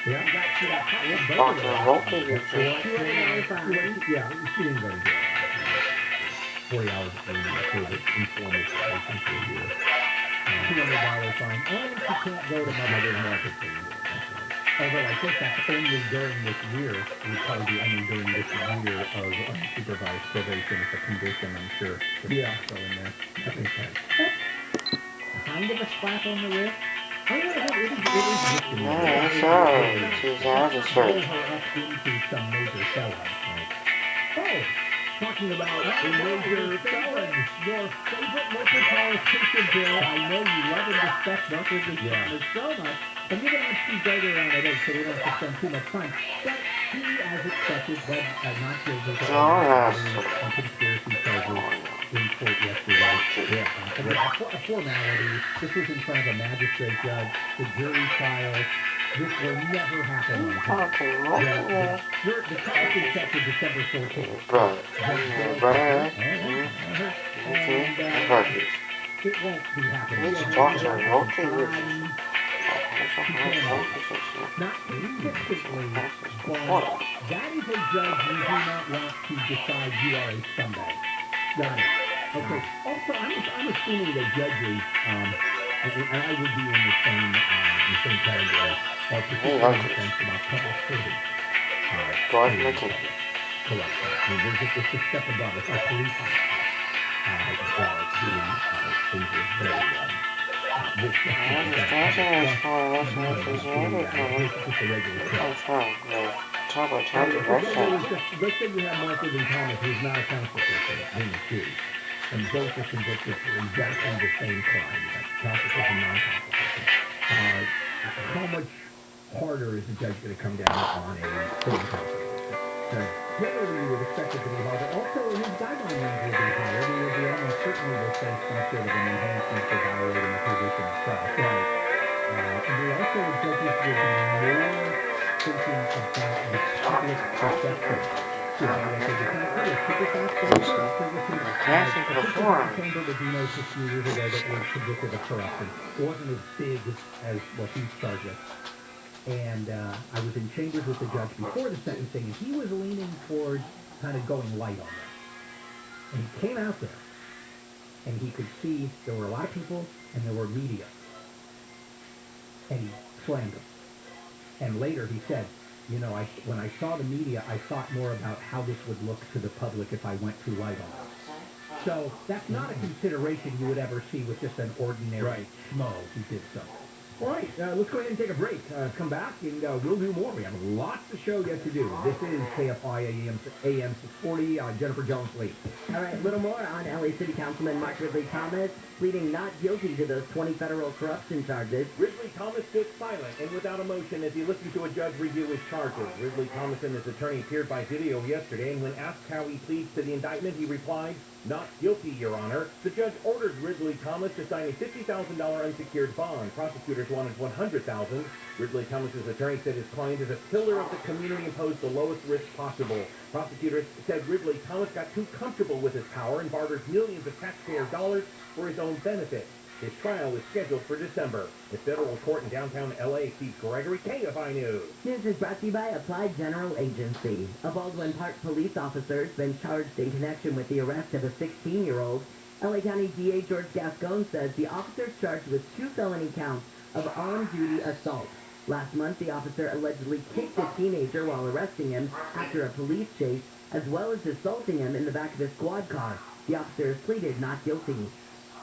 Yeah. He's fucking voltages. Yeah, she didn't go to jail. 40 hours in COVID informal violation for a year. $200 fine. And she can't go to mother market for a year. That's right. Although I think that's only during this year. It would probably be only during this year of unsupervised probation. It's a condition, I'm sure. Yeah. Still in there. That makes sense. Kind of a slap on the wrist. Oh, yeah, it is Yeah, sure. She's out of pull search. her up into some major felon. Oh, talking about a major felon. Your favorite local politician, Bill. I know you love and respect Marcus so much. And you're going to have to go around it, so we don't have to spend too much time. But he, as expected, was not guilty of conspiracy charges in court yesterday. Yeah. A formality. This was in front of a magistrate judge. The jury trial. This will never happen on time. Okay, The trial is set for December 14th. Right. Right. And it won't be happening. Let's talk to her. Okay. Not consistently, but that is a judge you do not want to decide you are a scumbag. Got it. Okay. Also, I'm assuming that judges, and I would be in the same category, are particularly defense about public service. Correct. I mean, we're just a step above us. Our police officers doing things very well. Let's say you have Martha than Thomas, who's not a counsel person in the city. And both are convicted for exactly the same crime. Counsel person, non-counsel person. How much harder is the judge going to come down on a civil counsel? Generally, you would expect it to be harder. Also, his guideline range will be higher. He will be almost certainly will face some sort of an enhancement for violating the position of trust. Right. And they also, the judges will be more thinking about the public perception. Chamber was diagnosed a few years ago that was convicted of corruption. It wasn't as big as what he's charged with. And I was in chambers with the judge before the sentencing, and he was leaning toward kind of going light on this. And he came out there, and he could see there were a lot of people, and there were media. And he slammed them. And later he said, you know, when I saw the media, I thought more about how this would look to the public if I went too light on it. So that's not a consideration you would ever see with just an ordinary schmo who did so. All right, let's go ahead and take a break. Come back, and we'll do more. We have lots of show yet to do. This is KFI AM 640, Jennifer Jones-Lee. All right, a little more on LA City Councilman Mark Ridley Thomas pleading not guilty to those 20 federal corruption charges. Ridley Thomas stood silent and without emotion as he listened to a judge review his charges. Ridley Thomas and his attorney appeared by video yesterday, and when asked how he pleads to the indictment, he replied, "Not guilty, Your Honor." The judge ordered Ridley Thomas to sign a $50,000 unsecured bond. Prosecutors wanted $100,000. Ridley Thomas's attorney said his client is a pillar of the community and posed the lowest risk possible. Prosecutors said Ridley Thomas got too comfortable with his power and bartered millions of taxpayer dollars for his own benefit. His trial is scheduled for December. The federal court in downtown L.A. Steve Gregory, KFI News. News is brought to you by Applied General Agency. A Baldwin Park police officer has been charged in connection with the arrest of a 16-year-old. L.A. County DA George Gascon says the officer is charged with 2 felony counts of armed duty assault. Last month, the officer allegedly kicked a teenager while arresting him after a police chase, as well as assaulting him in the back of a squad car. The officer has pleaded not guilty.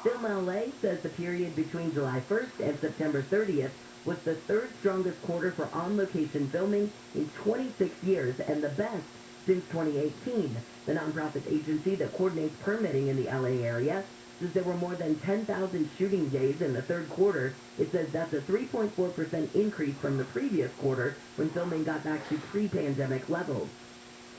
Film LA says the period between July 1st and September 30th was the third strongest quarter for on-location filming in 26 years and the best since 2018. The nonprofit agency that coordinates permitting in the LA area says there were more than 10,000 shooting days in the third quarter. It says that's a 3.4% increase from the previous quarter when filming got back to pre-pandemic levels.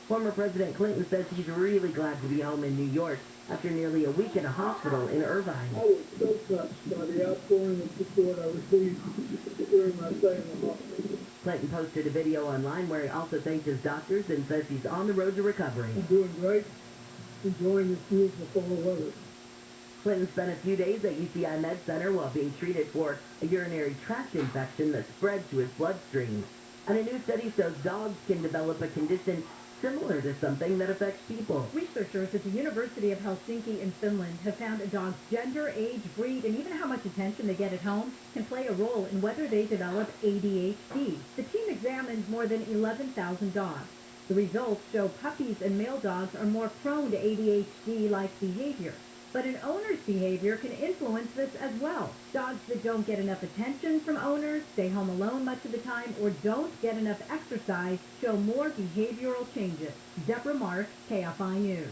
Former President Clinton says he's really glad to be home in New York after nearly a week in a hospital in Irvine. I was so touched by the outpouring of support I received during my stay in the hospital. Clinton posted a video online where he also thanked his doctors and says he's on the road to recovery. I'm doing great, enjoying this beautiful fall weather. Clinton spent a few days at UCI Med Center while being treated for a urinary tract infection that spread to his bloodstream. And a new study shows dogs can develop a condition similar to something that affects people. Researchers at the University of Helsinki in Finland have found a dog's gender, age, breed, and even how much attention they get at home can play a role in whether they develop ADHD. The team examined more than 11,000 dogs. The results show puppies and male dogs are more prone to ADHD-like behavior. But an owner's behavior can influence this as well. Dogs that don't get enough attention from owners, stay home alone much of the time, or don't get enough exercise show more behavioral changes. Deborah Mark, KFI News.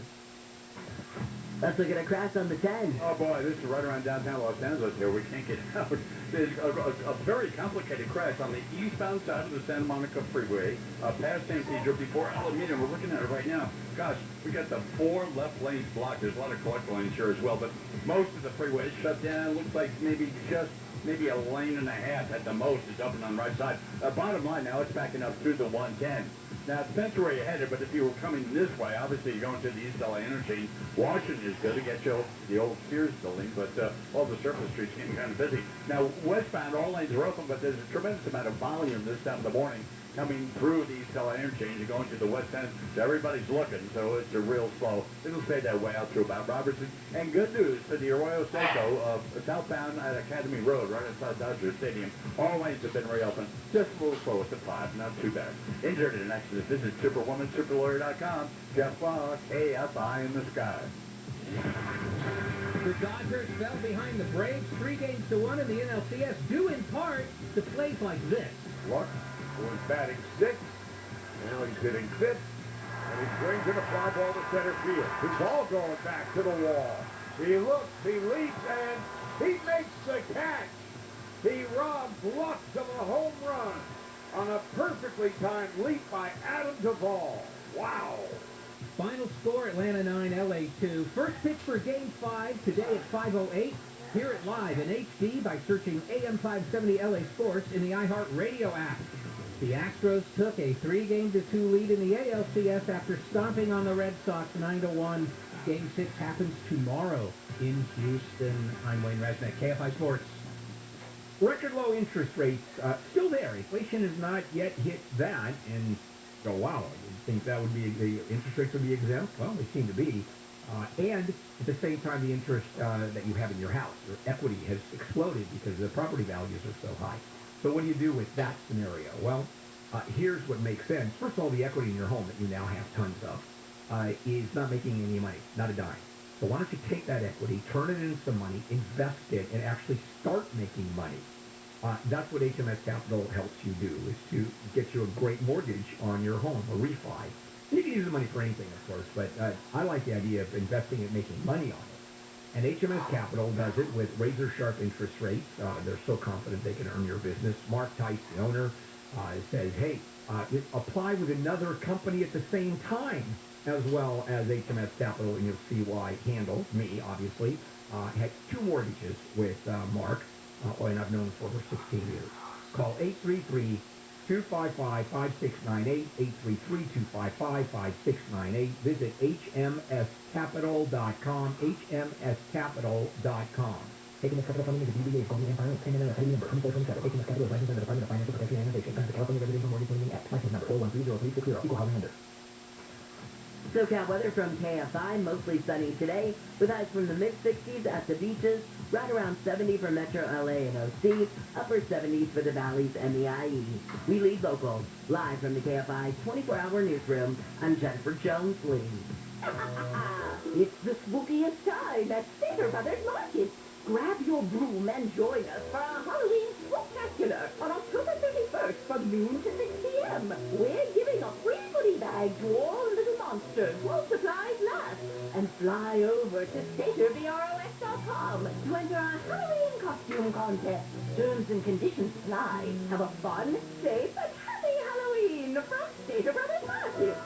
Let's look at a crash on the 10. Oh boy, this is right around downtown Los Angeles here. We can't get out. There's a very complicated crash on the eastbound side of the Santa Monica Freeway, past St. Pedro before Alameda. We're looking at it right now. Gosh, we got the 4 left lanes blocked. There's a lot of collect lanes here as well, but most of the freeway is shut down. Looks like maybe a lane and a half at the most is open on the right side. Bottom line now, it's backing up through the 110. Now, it depends where you're headed, but if you were coming this way, obviously you're going to the East LA interchange. Washington is good to get you the old Sears building, but all the surface streets getting kind of busy. Now, westbound, all lanes are open, but there's a tremendous amount of volume this time of the morning coming through the East LA interchange and going to the west end. So everybody's looking, so it's a real slow. It'll stay that way out through about Robertson. And good news for the Arroyo Seco southbound at Academy Road, right outside Dodger Stadium. All lanes have been reopened. Just a little slow at the 5, not too bad. Injured in an accident. Visit SuperwomanSuperLawyer.com. Jeff Law, KFI in the sky. The Dodgers fell behind the Braves 3-1 in the NLCS, due in part to plays like this. Luck was batting 6. Now he's hitting 5th. And he brings in a fly ball to center field. His ball going back to the wall. He looks, he leaps, and he makes the catch. He robs luck of a home run on a perfectly timed leap by Adam Duvall. Wow. Final score, Atlanta 9, LA 2. First pitch for Game 5 today at 5:08. Hear it live in HD by searching AM 570 LA Sports in the iHeart Radio app. The Astros took a 3-2 lead in the ALCS after stomping on the Red Sox 9-1. Game 6 happens tomorrow in Houston. I'm Wayne Resnick, KFI Sports. Record low interest rates still there. Inflation has not yet hit that. And oh wow, I think that would be the interest rates would be exempt. Well, they seem to be. And at the same time, the interest that you have in your house, your equity has exploded because the property values are so high. So what do you do with that scenario? Well, here's what makes sense. First of all, the equity in your home that you now have tons of is not making any money, not a dime. So why don't you take that equity, turn it into some money, invest it, and actually start making money. That's what HMS Capital helps you do, is to get you a great mortgage on your home, a refi. You can use the money for anything, of course, but I like the idea of investing and making money on it. And HMS Capital does it with razor-sharp interest rates. They're so confident they can earn your business. Mark Tice, the owner, says, hey, apply with another company at the same time, as well as HMS Capital, and you'll see why handle, me, obviously, had 2 mortgages with Mark, and I've known him for over 16 years. Call 833-255-5698, 833-255-5698. Visit hmscapital.com, hmscapital.com. HMS Capital Funding is a DBA of Goldman Empire, payment and payment number 2427. HMS Capital is licensed under the Department of Financial Protection and Innovation. Under the California Residential Mortgage Lending Act. License number 4130360. Equal housing lender. SoCal weather from KFI, mostly sunny today, with highs from the mid-60s at the beaches, right around 70 for Metro LA and OC, upper 70s for the valleys and the IE. We lead local. Live from the KFI 24-hour newsroom, I'm Jennifer Jones-Lee. It's the spookiest time at Stater Brothers Market. Grab your broom and join us for our Halloween spectacular on October 31st from noon to 6 p.m. We're giving a free goodie bag to all little monsters while supplies last. And fly over to StaterVROS.com to enter our Halloween costume contest. Terms and conditions apply. Have a fun, safe, and happy Halloween from Stater Brothers Market.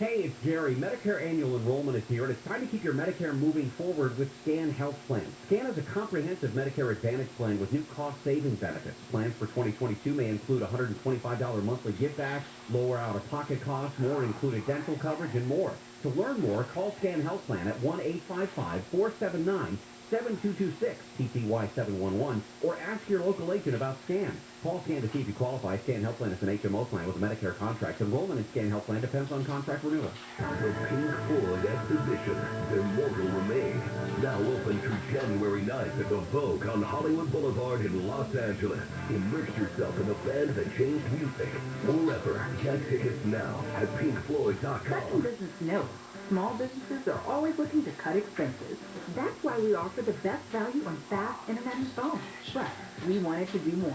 Hey, it's Jerry. Medicare annual enrollment is here, and it's time to keep your Medicare moving forward with SCAN Health Plan. SCAN is a comprehensive Medicare Advantage plan with new cost-saving benefits. Plans for 2022 may include $125 monthly give-back, lower out-of-pocket costs, more included dental coverage, and more. To learn more, call SCAN Health Plan at 1-855-479-7666. 7226 TTY 711 or ask your local agent about SCAN. Call SCAN to see if you qualify. SCAN Health Plan is an HMO plan with a Medicare contract. Enrollment in SCAN Health Plan depends on contract renewal. The Pink Floyd exhibition, Immortal Remains, now open through January 9th at the Vogue on Hollywood Boulevard in Los Angeles. Immerse yourself in the band that changed music forever. Get tickets now at pinkfloyd.com. Letting business know, small businesses are always looking to cut expenses. That's why we offer the best value on fast internet and phone. But we wanted to do more.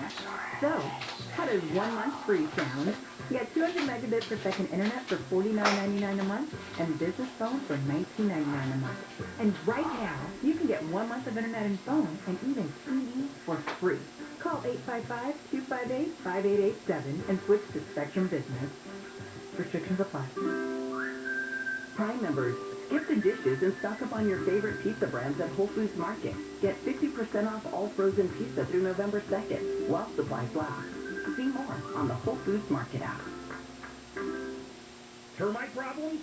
So, how does 1 month free sound? Get 200 megabits per second internet for $49.99 a month and business phone for $19.99 a month. And right now, you can get 1 month of internet and phone and even TV for free. Call 855-258-5887 and switch to Spectrum Business. Restrictions apply. Prime members, skip the dishes and stock up on your favorite pizza brands at Whole Foods Market. Get 50% off all frozen pizza through November 2nd, while supplies last. See more on the Whole Foods Market app. Termite problems?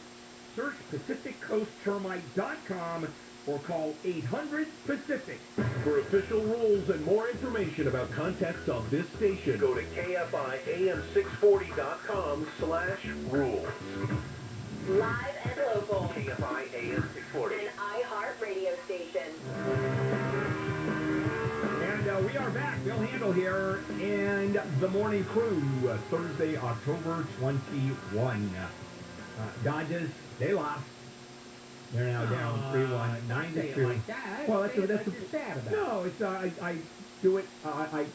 Search PacificCoastTermite.com or call 800-PACIFIC. For official rules and more information about contests on this station, go to KFIAM640.com/rules. Live and local. KFI AM 640. An iHeart radio station. And we are back. Bill Handel here and the morning crew. Thursday, October 21. Dodgers, they lost. They're now down 3-1, 9-2. Like that. Well, Say that's you're sad about. no. It's I do it. I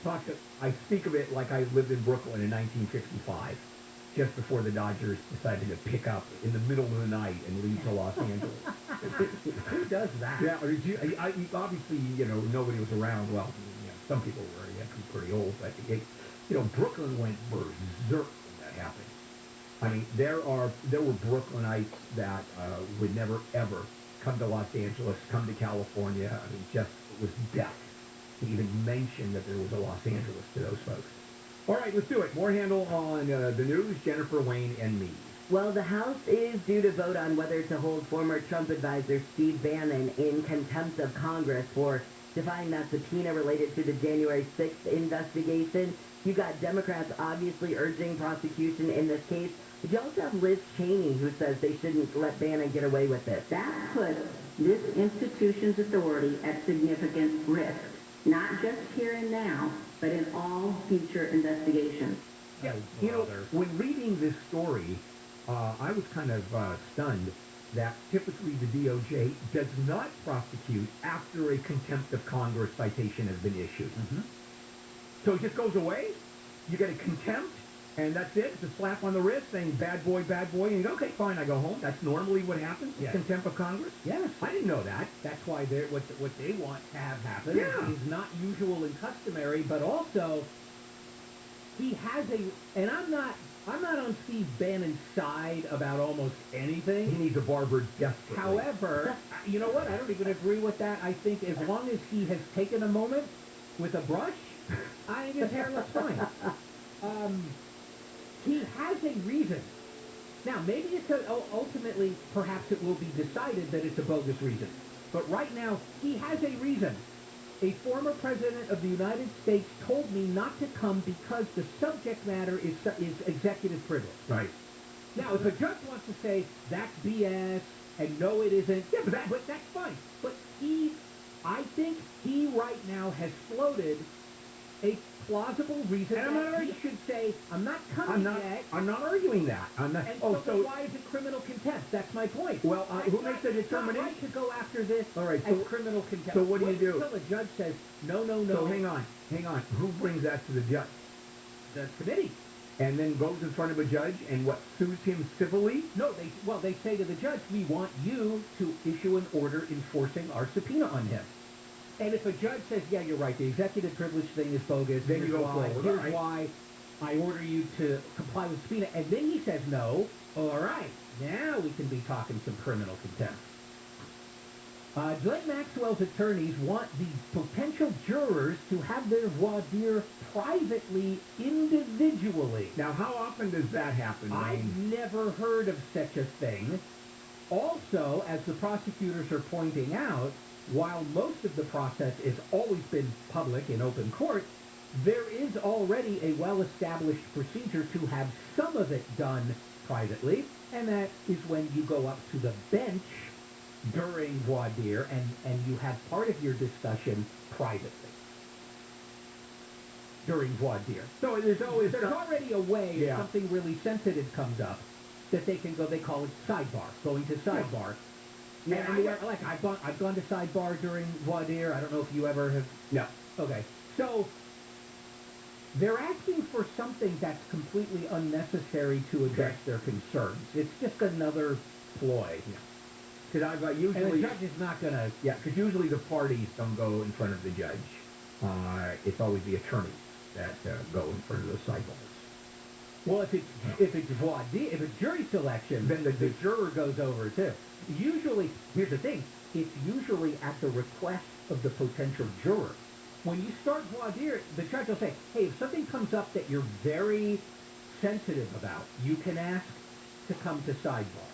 speak of it like I lived in Brooklyn in 1965, just before the Dodgers decided to pick up in the middle of the night and leave to Los Angeles. Who does that? Yeah, obviously, nobody was around. Well, some people were. You have to be pretty old, but Brooklyn went berserk when that happened. I mean, there were Brooklynites that would never ever come to Los Angeles, come to California. I mean, just it was death to even mention that there was a Los Angeles to those folks. All right, let's do it. More Handle on the news. Jennifer, Wayne, and me. Well, the House is due to vote on whether to hold former Trump advisor Steve Bannon in contempt of Congress for defying that subpoena related to the January 6th investigation. You got Democrats obviously urging prosecution in this case, but you also have Liz Cheney, who says they shouldn't let Bannon get away with it. That puts this institution's authority at significant risk, not just here and now, but in all future investigations. Yeah, when reading this story, I was kind of stunned that typically the DOJ does not prosecute after a contempt of Congress citation has been issued. Mm-hmm. So it just goes away? You get a contempt, and that's it? It's a slap on the wrist saying, bad boy, and you go, okay, fine, I go home. That's normally what happens, yes. Contempt of Congress? Yes. I didn't know that. That's why what they want to have happen is not usual and customary, but also he has and I'm not on Steve Bannon's side about almost anything. He needs a barber desperately. However, you know what? I don't even agree with that. I think as long as he has taken a moment with a brush, I think his hair looks fine. He has a reason. Now, maybe it's ultimately, perhaps it will be decided that it's a bogus reason. But right now, he has a reason. A former president of the United States told me not to come because the subject matter is executive privilege. Right. Now, if a judge wants to say that's BS and no, it isn't, yeah, but that's fine. But I think he right now has floated a plausible reason that he should say, I'm not coming yet. I'm not arguing that. I'm not. And so why is it criminal contempt? That's my point. Well, who makes the determination? It's not right to go after this as criminal contempt. So what do you do? Until the judge says, no. So hang on. Who brings that to the judge? The committee. And then goes in front of a judge and sues him civilly? No, they say to the judge, we want you to issue an order enforcing our subpoena on him. And if a judge says, yeah, you're right, the executive privilege thing is bogus, then you go forward. Here's why I order you to comply with subpoena, and then he says no, all right, now we can be talking some criminal contempt. Glenn Maxwell's attorneys want the potential jurors to have their voir dire privately, individually. Now, how often does that happen, Wayne? I've never heard of such a thing. Also, as the prosecutors are pointing out, while most of the process has always been public in open court, there is already a well-established procedure to have some of it done privately, and that is when you go up to the bench during voir dire and you have part of your discussion privately during voir dire. So there's already a way if Yeah. something really sensitive comes up that they can go, they call it sidebar, going to sidebar. Yeah, And I've gone to sidebar during voir dire. I don't know if you ever have. No. Okay. So they're asking for something that's completely unnecessary to address their concerns. It's just another ploy. Because I've And the usually... judge is not going to... Yeah, because usually the parties don't go in front of the judge. It's always the attorneys that go in front of those sidebars. Well, if it's voir dire, if it's jury selection, then the juror goes over too. Usually, here's the thing, it's usually at the request of the potential juror. When you start voir dire, the judge will say, hey, if something comes up that you're very sensitive about, you can ask to come to sidebar.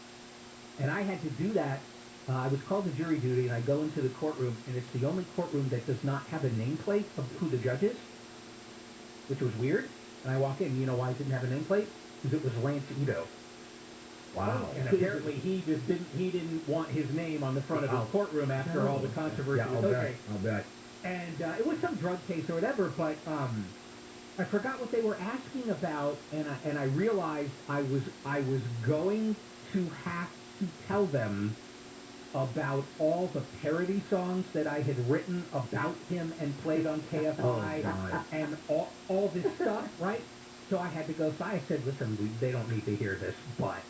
And I had to do that. I was called to jury duty, and I go into the courtroom, and it's the only courtroom that does not have a nameplate of who the judge is, which was weird. And I walk in, you know why it didn't have a nameplate? Because it was Lance Ito. Wow. And apparently he didn't want his name on the front of his courtroom after all the controversy. Yeah, I'll bet. And it was some drug case or whatever, but I forgot what they were asking about, and I realized I was going to have to tell them about all the parody songs that I had written about him and played on KFI and all this stuff, right? So I had to go. So I said, listen, they don't need to hear this, but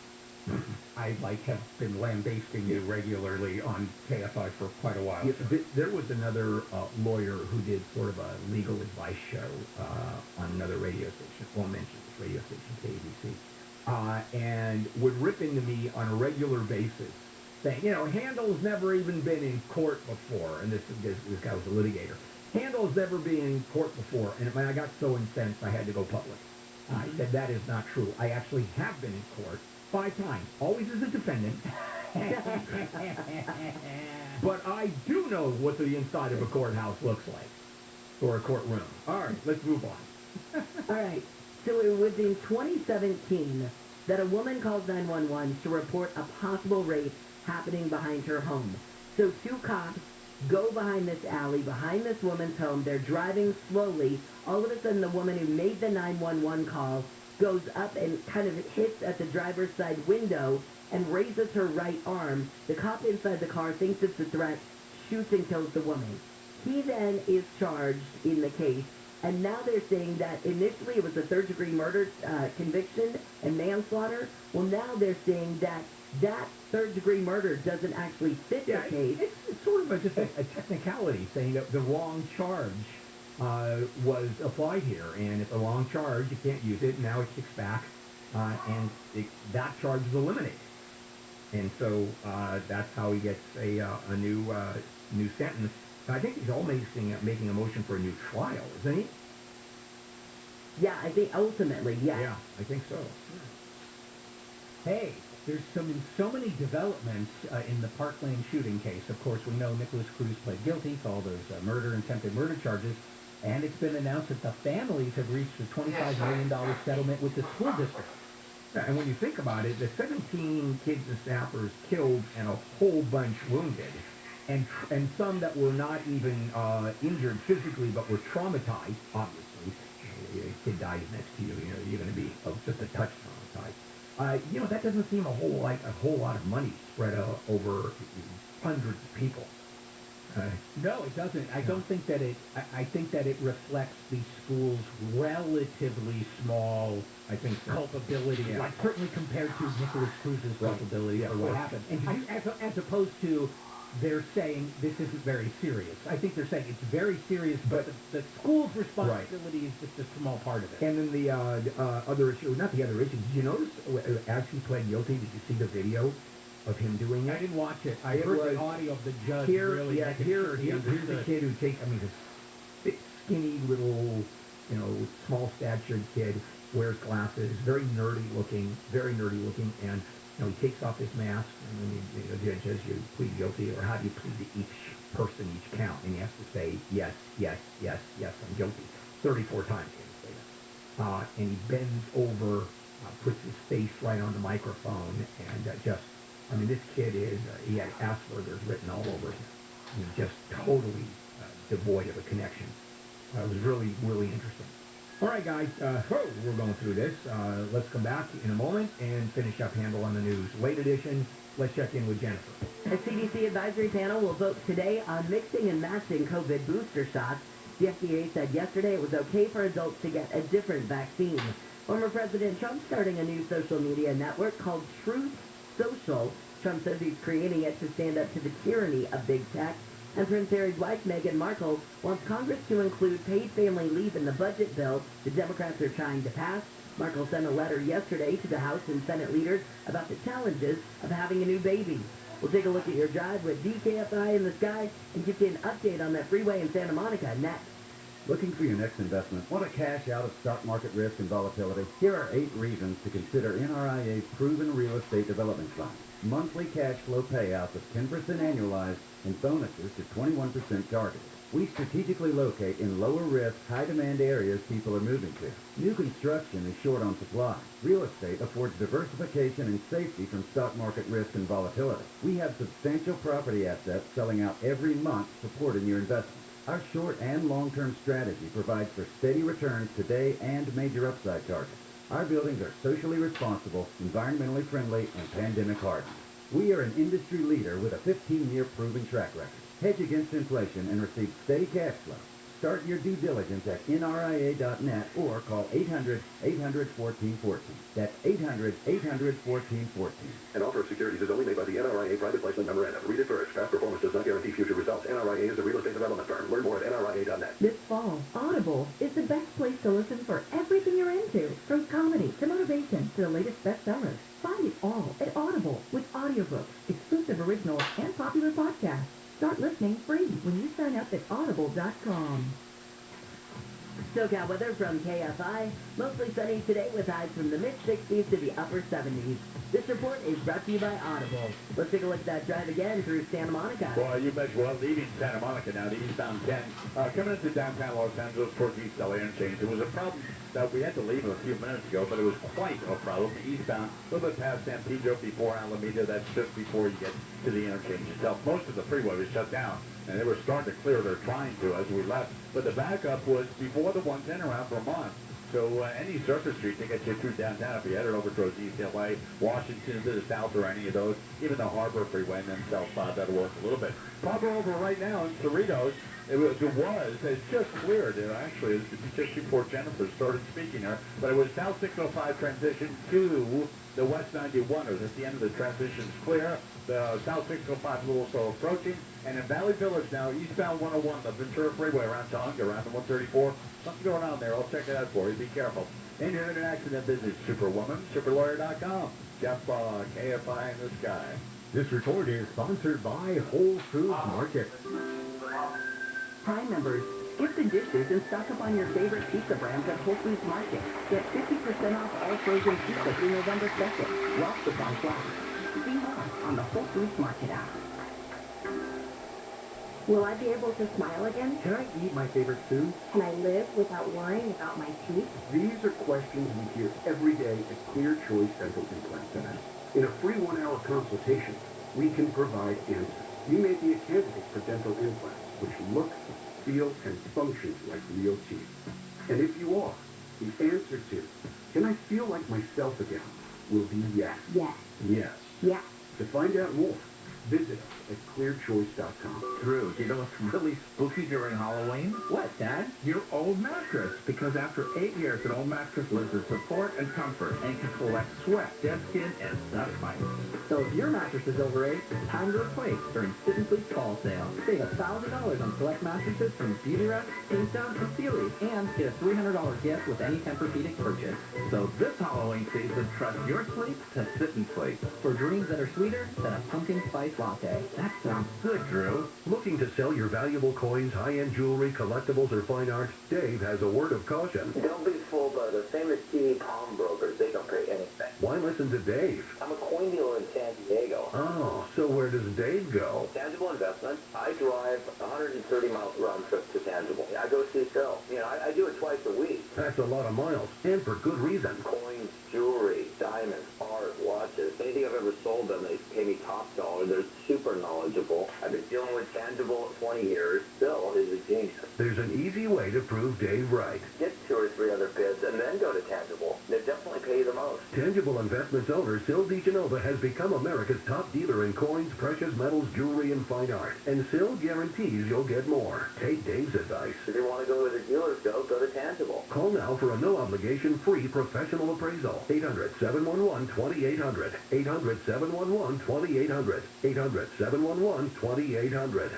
I have been lambasting you regularly on KFI for quite a while. Yeah, there was another lawyer who did sort of a legal advice show on another radio station. Won't mention this radio station, KABC, and would rip into me on a regular basis, saying, Handel's never even been in court before, and this guy was a litigator. Handel's never been in court before, and when I got so incensed, I had to go public. I said, that is not true. I actually have been in court 5 times, always as a defendant. But I do know what the inside of a courthouse looks like, or a courtroom. All right, let's move on. All right. So it was in 2017 that a woman called 911 to report a possible rape happening behind her home. So 2 cops go behind this alley, behind this woman's home. They're driving slowly. All of a sudden, the woman who made the 911 call goes up and kind of hits at the driver's side window and raises her right arm. The cop inside the car thinks it's a threat, shoots and kills the woman. He then is charged in the case, and now they're saying that initially it was a third-degree murder conviction and manslaughter. Well, now they're saying that third-degree murder doesn't actually fit the case. It's sort of just a technicality, saying that the wrong charge was applied here, and if the wrong charge, you can't use it. Now it kicks back, and that charge is eliminated. And so that's how he gets a new sentence. I think he's all making a motion for a new trial, isn't he? Yeah, I think ultimately, yes. Yeah, I think so. Hey, there's so many developments in the Park Lane shooting case. Of course, we know Nicholas Cruz pled guilty to all those murder and attempted murder charges, and it's been announced that the families have reached a $25 million settlement with the school district. Yeah, and when you think about it, the 17 kids and staffers killed and a whole bunch wounded, and some that were not even injured physically but were traumatized, obviously. A kid dies next to you, you're going to be just a touch traumatized. That doesn't seem a whole lot of money spread over hundreds of people. No, it doesn't. I don't think that it. I think that it reflects the school's relatively small, culpability. Yeah. Like certainly compared to Nicholas Cruz's culpability for what happened. And as opposed to, they're saying this isn't very serious. I think they're saying it's very serious, but the school's responsibility is just a small part of it. And then the other issue, not the other issue. Did you notice as he pled guilty? Did you see the video of him doing it? I didn't watch it. I heard the audio of the judge here's the kid who takes, this skinny little, small statured kid, wears glasses, very nerdy looking, and he takes off his mask, and when the judge says you plead guilty, or how do you plead to each person, each count? And he has to say, yes, yes, yes, yes, I'm guilty. 34 times he has to say that. And he bends over, puts his face right on the microphone, and this kid he had Asperger's written all over him. He's just totally devoid of a connection. It was really, really interesting. All right, guys, we're going through this. Let's come back in a moment and finish up Handle on the News. Late edition, let's check in with Jennifer. A CDC advisory panel will vote today on mixing and matching COVID booster shots. The FDA said yesterday it was okay for adults to get a different vaccine. Former President Trump starting a new social media network called Truth Social. Trump says he's creating it to stand up to the tyranny of big tech. And Prince Harry's wife, Meghan Markle, wants Congress to include paid family leave in the budget bill the Democrats are trying to pass. Markle sent a letter yesterday to the House and Senate leaders about the challenges of having a new baby. We'll take a look at your drive with DKFI in the sky and give you an update on that freeway in Santa Monica next. Looking for your next investment? Want to cash out of stock market risk and volatility? Here are 8 reasons to consider NRIA's proven real estate development fund. Monthly cash flow payouts of 10% annualized and bonuses to 21% targeted. We strategically locate in lower risk, high demand areas people are moving to. New construction is short on supply. Real estate affords diversification and safety from stock market risk and volatility. We have substantial property assets selling out every month supporting your investment. Our short and long-term strategy provides for steady returns today and major upside targets. Our buildings are socially responsible, environmentally friendly, and pandemic hardened. We are an industry leader with a 15-year proven track record. Hedge against inflation and receive steady cash flow. Start your due diligence at nria.net or call 800-800-1414. That's 800-800-1414. An offer of securities is only made by the NRIA Private Placement Memorandum. Read it first. Past performance does not guarantee future results. NRIA is a real estate development firm. Learn more at nria.net. This fall, Audible is the best place to listen for everything you're into, from comedy to motivation to the latest bestsellers. Find it all at Audible with audiobooks, exclusive originals, and popular podcasts. Start listening free when you sign up at audible.com. SoCal weather from KFI. Mostly sunny today with highs from the mid-60s to the upper 70s. This report is brought to you by Audible. Let's take a look at that drive again through Santa Monica. Well, you bet. Well, leaving Santa Monica now, the eastbound 10, coming into downtown Los Angeles towards East LA interchange. It was a problem that we had to leave a few minutes ago, but it was quite a problem. Eastbound, a little bit past San Pedro before Alameda. That's just before you get to the interchange itself. Most of the freeway was shut down, and they were starting to clear. They're trying to as we left. But the backup was before the 110 around Vermont. So any surface street to get you through downtown, if you headed over towards East LA, Washington to the south, or any of those, even the Harbor Freeway and then south, that'll work a little bit. Proper over right now in Cerritos. It's just cleared. Actually, it's just before Jennifer started speaking here, but it was South 605 transition to the West 91. It was at the end of the transition's clear. The South 605 a little slow approaching. And in Valley Village now, eastbound 101, the Ventura Freeway around Tonga, around the 134. Something going on there. I'll check it out for you. Be careful. In your accident business, Superwoman, superlawyer.com. Jeff, KFI in the sky. This report is sponsored by Whole Foods Market. Prime members, skip the dishes and stock up on your favorite pizza brands at Whole Foods Market. Get 50% off all frozen pizza through November 2nd. While supplies last. See more on the Whole Foods Market app. Will I be able to smile again? Can I eat my favorite food? Can I live without worrying about my teeth? These are questions we hear every day at Clear Choice Dental Implant Center. In a free 1-hour consultation, we can provide answers. You may be a candidate for dental implants, which look, feel, and function like real teeth. And if you are, the answer to, can I feel like myself again, will be yes. Yes. Yes. Yes. To find out more, visit us at clearchoice.com. Drew, you know what's really spooky during Halloween? What, Dad? Your old mattress. Because after 8 years, an old mattress loses support and comfort and can collect sweat, dead skin, and dust mites. So if your mattress is over 8, it's time to replace during Sit and Sleep Fall Sale. Save $1,000 on select mattresses from Beautyrest, Kingstone, and Sealy, and get a $300 gift with any Tempur-Pedic purchase. So this Halloween season, trust your sleep to Sit and Sleep. For dreams that are sweeter than a pumpkin spice latte. That sounds good, Drew. Looking to sell your valuable coins, high-end jewelry, collectibles, or fine art? Dave has a word of caution. Don't be fooled by the famous Kfi pawnbrokers. They don't pay anything. Why listen to Dave? I'm a coin dealer in San Diego. Oh, so where does Dave go? Tangible investment. I drive 130 miles round trip to Tangible. I go see Phil. I do it twice a week. That's a lot of miles, and for good reason. Coins, jewelry, diamonds, art, watches. Anything I've ever sold them, they pay me top dollar. They're super knowledgeable. I've been dealing with Tangible 20 years. Phil is a genius. There's an easy way to prove Dave right. Get 2 or 3 other bids and then go to Tangible. They definitely pay you the most. Tangible Investments owner Sil DiGenova has become America's top dealer in coins, precious metals, jewelry, and fine art. And Sil guarantees you'll get more. Take Dave's advice. If you want to go where the dealers go to Tangible. Call now for a no-obligation free professional appraisal. 800-711-2800. 800-711-2800. 800-711-2800.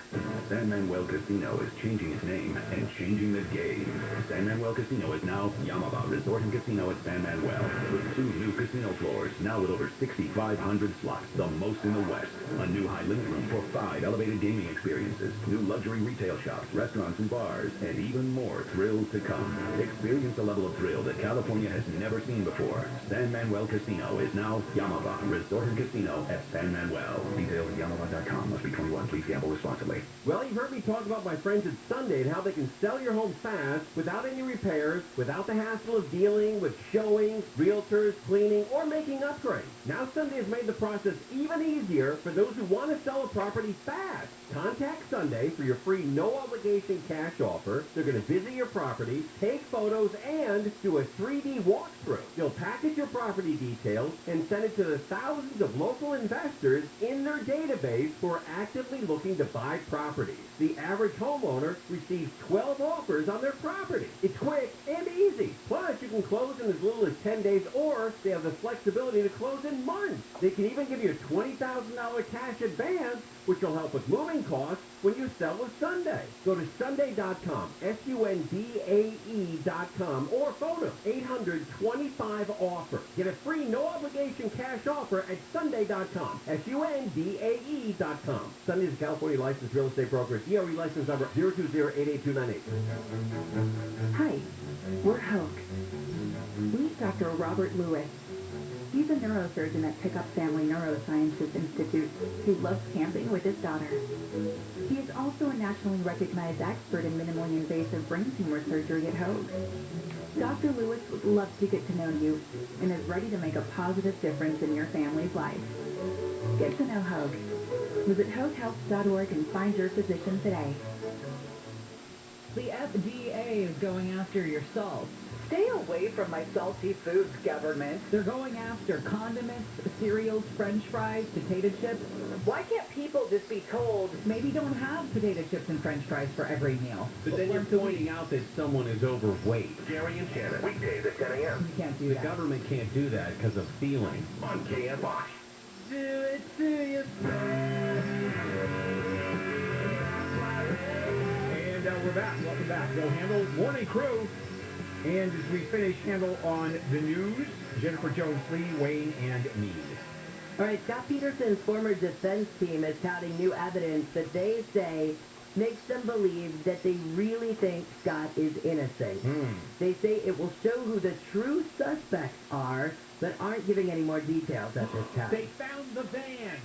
San Manuel Casino is changing its name and changing the game. San Manuel Casino is now Yamava Resort and Casino at San Manuel, with 2 new casino floors, now with over 6,500 slots, the most in the West. A new high limit room for 5 elevated gaming experiences, new luxury retail shops, restaurants and bars, and even more thrills to come. Experience a level of thrill that California has never seen before. San Manuel Casino is now Yamava Resort and Casino at San Manuel. Details at yamava.com. Must be 21. Please gamble responsibly. Well, you've heard me talk about my friends at Sunday and how they can sell your home fast without any repairs, without the hassle of dealing with showings, realtors, cleaning, or making upgrades. Now Sunday has made the process even easier for those who want to sell a property fast. Contact Sunday for your free no-obligation cash offer. They're going to visit your property, take photos, and do a 3D walkthrough. They'll package your property details and send it to the thousands of local investors in their database who are actively looking to buy properties. The average homeowner receives 12 offers on their property. It's quick and easy. Plus, you can close in as little as 10 days, or they have the flexibility to close in months. They can even give you a $20,000 cash advance, which will help with moving costs when you sell with Sunday. Go to Sunday.com, SUNDAE.com, or phone them, 800-25-OFFER. Get a free no-obligation cash offer at Sunday.com, SUNDAE.com. Sunday is a California licensed real estate broker. DRE license number 020-88298. Hi, we're Hoke. Meet Dr. Robert Lewis. He's a neurosurgeon at Pickup Family Neurosciences Institute who loves camping with his daughter. He is also a nationally recognized expert in minimally invasive brain tumor surgery at Hoag. Dr. Lewis would love to get to know you and is ready to make a positive difference in your family's life. Get to know Hoag. Visit hoaghealth.org and find your physician today. The FDA is going after your salt. Stay away from my salty foods, government. They're going after condiments, cereals, french fries, potato chips. Why can't people just be told, maybe don't have potato chips and french fries for every meal? But then you're pointing out that someone is overweight. Gary and Shannon, weekdays at 10 a.m. You can't do The that. government can't do that because of feeling. on KFI. Do it to yourself. And we're back. Welcome back. Go Handle Morning Crew. And as we finish Handle on the news, Jennifer Jones-Lee, Wayne, and me. All right, Scott Peterson's former defense team is touting new evidence that they say makes them believe that they really think Scott is innocent. They say it will show who the true suspects are, but aren't giving any more details at this time. They found the van.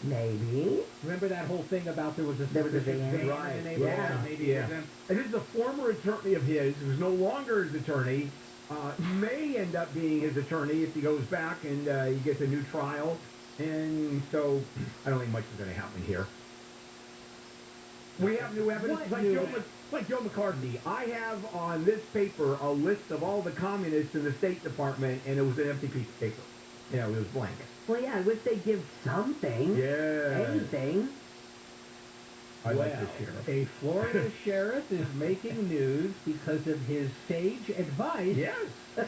Maybe. Remember that whole thing about there was a There was a suspicious van, van in the neighborhood? yeah. Maybe it was them. And this is a former attorney of his who's no longer his attorney. May end up being his attorney if he goes back and he gets a new trial. And so I don't think much is going to happen here. We have new evidence. Like Joe McCartney, I have on this paper a list of all the communists in the State Department, and it was an empty piece of paper. You know, it was blank. Well, yeah, I wish they'd give something. Yeah. Anything. I like this sheriff. A Florida sheriff is making news because of his sage advice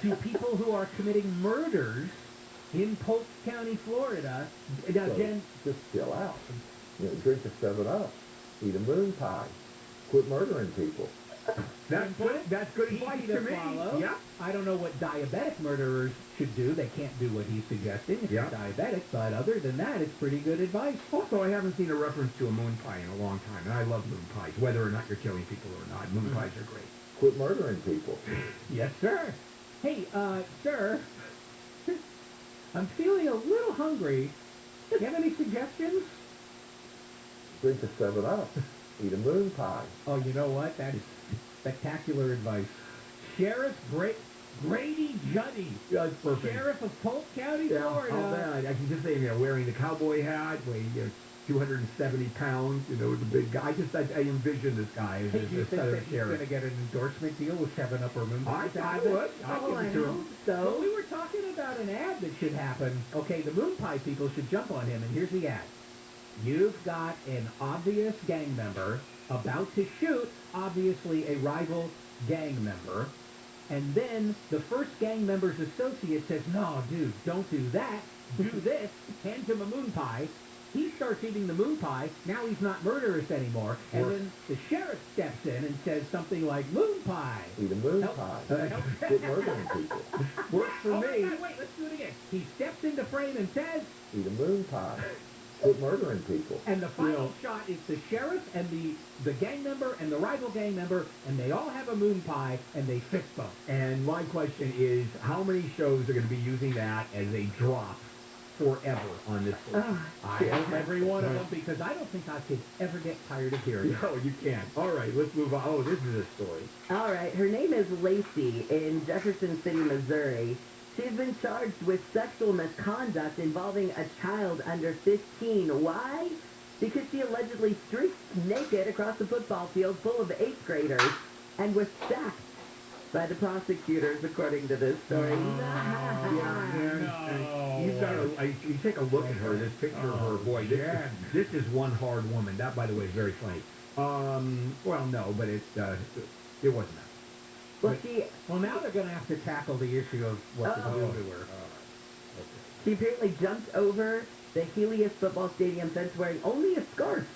to people who are committing murders in Polk County, Florida. Now, So, Jen, just chill out. Drink a 7-Up. Eat a moon pie. Quit murdering people. That's good. That's good Easy advice to to me. follow. Yeah. I don't know what diabetic murderers should do. They can't do what he's suggesting if Yeah. they're diabetic, but other than that, it's pretty good advice. Also, I haven't seen a reference to a moon pie in a long time, and I love moon pies, whether or not you're killing people or not. Moon pies are great. Quit murdering people. Yes, sir. Hey, sir, I'm feeling a little hungry. Do you have any suggestions? Drink a 7-Up. Eat a moon pie. Oh, you know what? That's spectacular advice. Sheriff Grady Juddy. That's perfect. Sheriff of Polk County, Yeah, Florida. how bad? I can just say, wearing the cowboy hat, weighing 270 pounds, the big guy. I envision this guy as Hey, do you a think southern that he's sheriff. going to get an endorsement deal with 7-Up or Moon? I would. I'd give it to him. Well, we were talking about an ad that should happen. Okay, the Moon Pie people should jump on him, and here's the ad. You've got an obvious gang member about to shoot, obviously a rival gang member, and then the first gang member's associate says, no, dude, don't do that. Do this. Hands him a moon pie. He starts eating the moon pie. Now he's not murderous anymore. And then the sheriff steps in and says something like, moon pie. Eat a moon pie. Quit murdering people. Works for me. Wait, let's do it again. He steps into frame and says, Eat a moon pie. Quit murdering people. and the final shot is the sheriff and the gang member and the rival gang member, and they all have a moon pie, and they fist bump. And my question is, how many shows are going to be using that as a drop forever on this list? I hope every one of them, because I don't think I could ever get tired of hearing it. No, you can't. All right, let's move on. Oh, this is a story. All right, her name is Lacey in Jefferson City, Missouri. She's been charged with sexual misconduct involving a child under 15. Why? Because she allegedly streaked naked across a football field full of 8th graders and was sacked by the prosecutors, according to this story. You take a look at her, this picture of her, boy, this is one hard woman. That, by the way, is very funny. Well, no, but it wasn't that. Well, now they're going to have to tackle the issue of what to do to her. She apparently jumped over the Helios football stadium fence wearing only a scarf.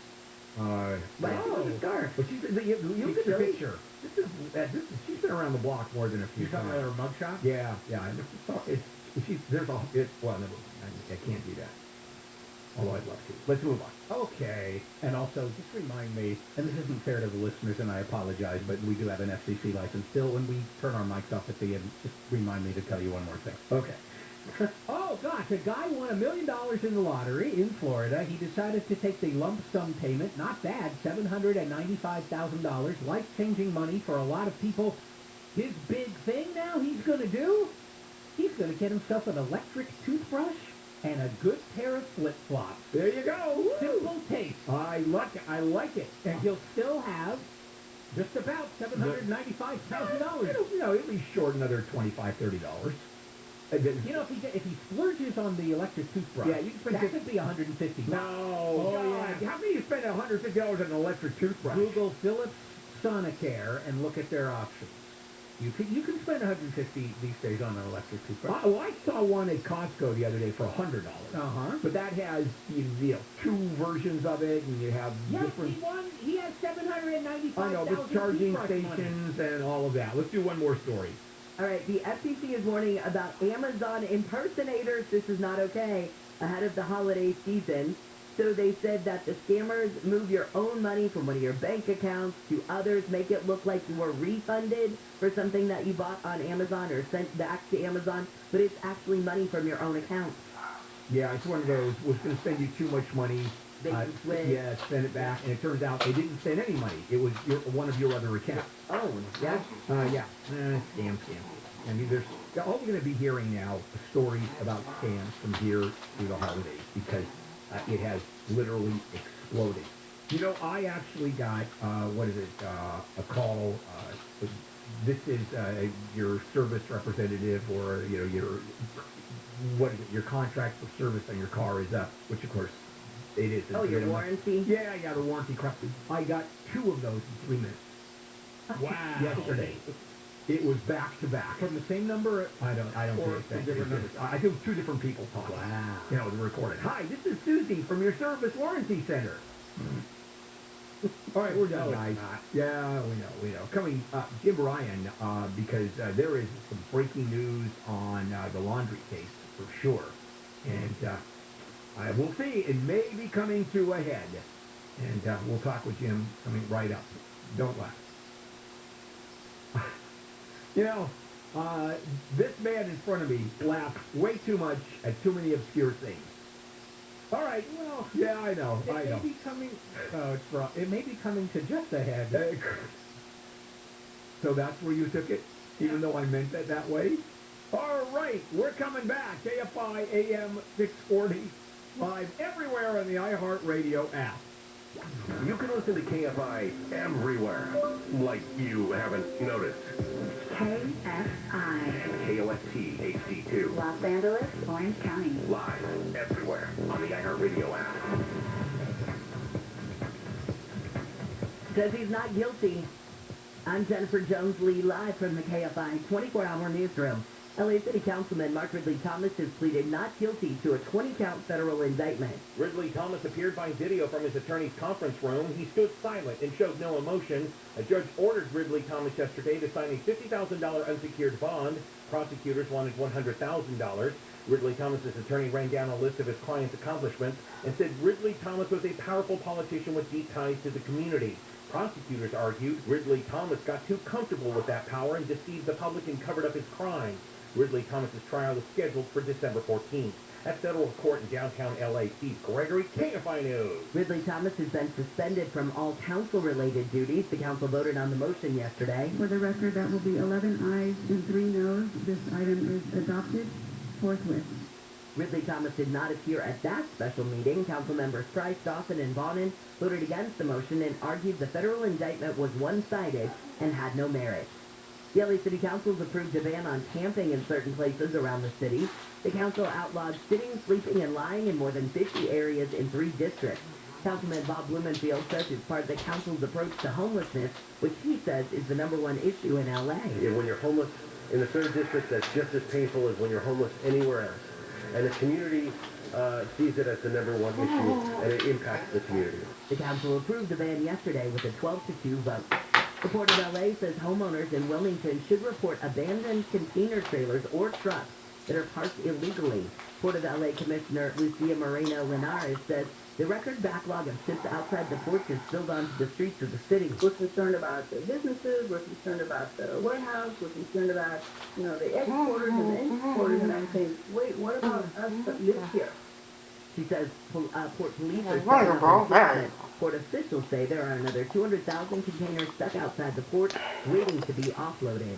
Why a scarf? But you get the picture. She's been around the block more than a few You talking times. about her mugshot? Yeah. I can't do that. Although I'd love to. Let's move on. Okay. And also, just remind me, and this isn't fair to the listeners, and I apologize, but we do have an FCC license still. When we turn our mics off at the end, just remind me to tell you one more thing. Okay. Oh, gosh, a guy won $1 million in the lottery in Florida. He decided to take the lump sum payment. Not bad, $795,000. Life-changing money for a lot of people. His big thing now he's going to do? He's going to get himself an electric toothbrush and a good pair of flip-flops. There you go. Simple taste. I like it. And he'll still have just about $795,000. He'll be short another $25, $30. If he splurges on the electric toothbrush, you can spend that could be $150. No. How can you spend $150 on an electric toothbrush? Google Philips Sonicare and look at their options. You can spend $150 these days on an electric toothbrush. I saw one at Costco the other day for $100. But that has two versions of it, and you have different. He has $795,000. I know, but charging stations and all of that. Let's do one more story. All right, the FCC is warning about Amazon impersonators. This is not okay ahead of the holiday season. So they said that the scammers move your own money from one of your bank accounts to others, make it look like you were refunded for something that you bought on Amazon or sent back to Amazon, but it's actually money from your own account. Yeah, it's one of those, was going to spend you too much money. They can switch. Yeah, send it back, and it turns out they didn't send any money. It was one of your other accounts. Oh, yeah? Scam. I mean, there's all we're going to be hearing now stories about scams from here through the holidays because it has literally exploded. I actually got, a call. This is your service representative or, your contract for service on your car is up, which of course it is. Oh, your warranty? Yeah, the warranty crap. I got 2 of those in 3 minutes. Wow. Yesterday. It was back to back. From the same number? I don't think different numbers. I think 2 different people talking. Wow. They recorded. Hi, this is Susie from your service warranty center. All right, we're done, No, guys. it's not. Yeah, we know. Coming, Jim Ryan, because there is some breaking news on the laundry case for sure. And I will see, it may be coming to a head. And we'll talk with Jim coming right up. Don't laugh. You know, this man in front of me laughs way too much at too many obscure things. All right, well, yeah, I know. It may be coming. It may be coming to just a head. So that's where you took it, even though I meant it that way? All right, we're coming back. KFI AM 640, live everywhere on the iHeartRadio app. You can listen to KFI everywhere, like you haven't noticed. KFI. KOST HD2. Los Angeles, Orange County. Live everywhere on the iHeartRadio app. Says he's not guilty. I'm Jennifer Jones-Lee, live from the KFI 24-hour newsroom. LA City Councilman Mark Ridley Thomas has pleaded not guilty to a 20-count federal indictment. Ridley Thomas appeared by video from his attorney's conference room. He stood silent and showed no emotion. A judge ordered Ridley Thomas yesterday to sign a $50,000 unsecured bond. Prosecutors wanted $100,000. Ridley Thomas's attorney ran down a list of his client's accomplishments and said Ridley Thomas was a powerful politician with deep ties to the community. Prosecutors argued Ridley Thomas got too comfortable with that power and deceived the public and covered up his crimes. Ridley Thomas's trial is scheduled for December 14th. At federal court in downtown L.A., Steve Gregory, KFI News. Ridley Thomas has been suspended from all council-related duties. The council voted on the motion yesterday. For the record, that will be 11 ayes and 3 noes. This item is adopted forthwith. Ridley Thomas did not appear at that special meeting. Council members Price, Dawson, and Bonin voted against the motion and argued the federal indictment was one-sided and had no merit. The LA City Council has approved a ban on camping in certain places around the city. The council outlawed sitting, sleeping, and lying in more than 50 areas in 3 districts. Councilman Bob Blumenfield says it's part of the council's approach to homelessness, which he says is the #1 issue in LA. Yeah, when you're homeless in the 3rd district, that's just as painful as when you're homeless anywhere else. And the community sees it as the #1 issue, and it impacts the community. The council approved the ban yesterday with a 12-2 vote. The Port of LA says homeowners in Wilmington should report abandoned container trailers or trucks that are parked illegally. Port of LA Commissioner Lucia Moreno Linares says the record backlog of ships outside the port has spilled onto the streets of the city. We're concerned about the businesses, we're concerned about the warehouse, we're concerned about, the exporters and the importers, and I'm saying, wait, what about us that live here? She says port police are Wonderful, very. Port officials say there are another 200,000 containers stuck outside the port waiting to be offloaded.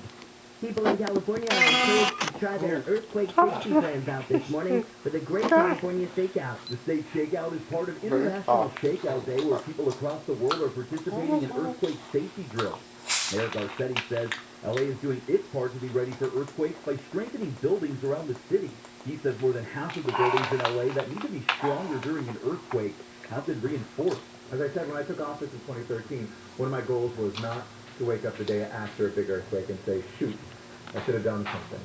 People in California are encouraged to try their earthquake safety plans out this morning with a Great California Shakeout. The state shakeout is part of International Shakeout Day, where people across the world are participating in earthquake safety drills. Mayor Garcetti says LA is doing its part to be ready for earthquakes by strengthening buildings around the city. He says more than half of the buildings in LA that need to be stronger during an earthquake have been reinforced. As I said, when I took office in 2013, one of my goals was not to wake up the day after a big earthquake and say, shoot, I should have done something.